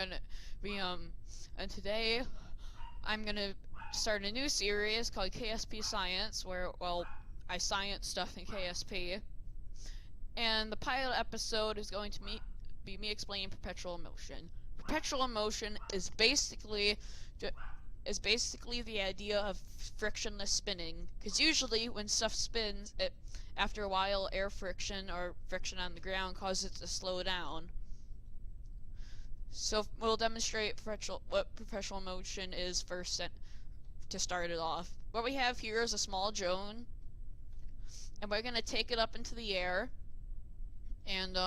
And and today I'm gonna start a new series called KSP Science, where, well, I science stuff in KSP. And the pilot episode is going to be me explaining perpetual motion. Perpetual motion is basically the idea of frictionless spinning, because usually when stuff spins, after a while air friction or friction on the ground causes it to slow down. So we'll demonstrate what perpetual motion is first to start it off. What we have here is a small drone, and we're going to take it up into the air and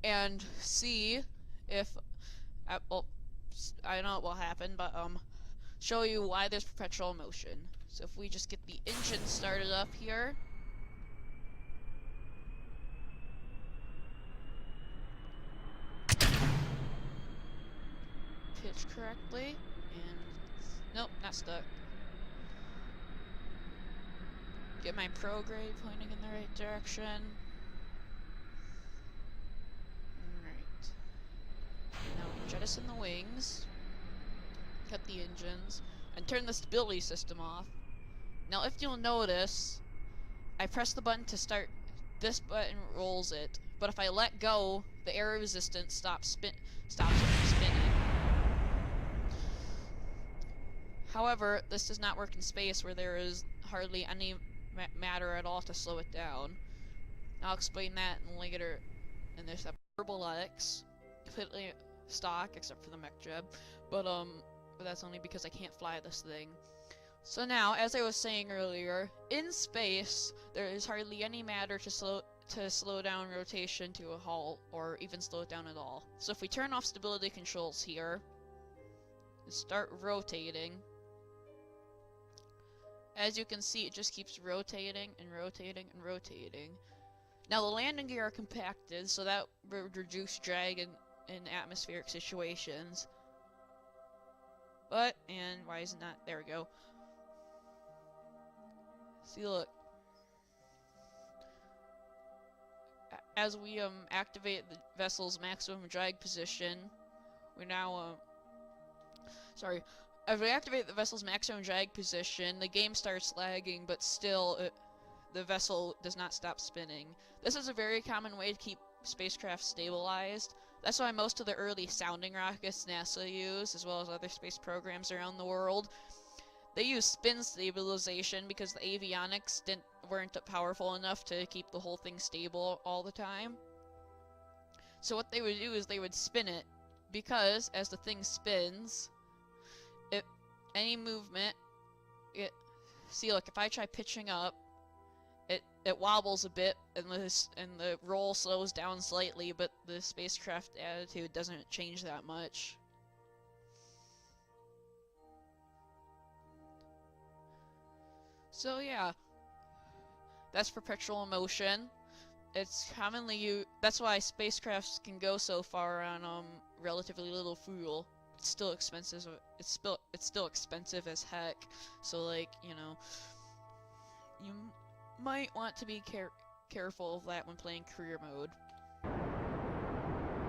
and see if well, I don't know what will happen, but show you why there's perpetual motion. So if we just get the engine started up here. Pitch correctly, and nope, not stuck. Get my prograde pointing in the right direction. Alright. Now we jettison the wings, cut the engines, and turn the stability system off. Now if you'll notice, I press the button to start, this button rolls it, but if I let go, the air resistance stops it from spinning. However, this does not work in space where there is hardly any matter at all to slow it down. I'll explain that later in this episode. Robotics, completely stock except for the mech jeb, but that's only because I can't fly this thing. So now, as I was saying earlier, in space there is hardly any matter to slow down rotation to a halt, or even slow it down at all. So if we turn off stability controls here and start rotating, as you can see, it just keeps rotating and rotating and rotating. Now the landing gear are compacted, so that would reduce drag in atmospheric situations. But, and why is it not? There we go. See, look. As we activate the vessel's maximum drag position, we now as we activate the vessel's maximum drag position, the game starts lagging, but still the vessel does not stop spinning. This is a very common way to keep spacecraft stabilized. That's why most of the early sounding rockets NASA used, as well as other space programs around the world, they use spin stabilization because the avionics weren't powerful enough to keep the whole thing stable all the time. So what they would do is they would spin it, because as the thing spins, any movement, see, look, if I try pitching up, it wobbles a bit, and the roll slows down slightly, but the spacecraft attitude doesn't change that much. So yeah, that's perpetual motion. It's commonly used. That's why spacecrafts can go so far on relatively little fuel. It's still expensive. It's still expensive as heck. So, like, you know, you might want to be careful of that when playing career mode.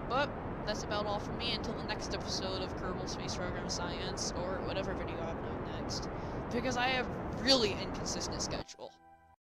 But that's about all from me until the next episode of Kerbal Space Program Science, or whatever video I upload next, because I have really inconsistent schedule.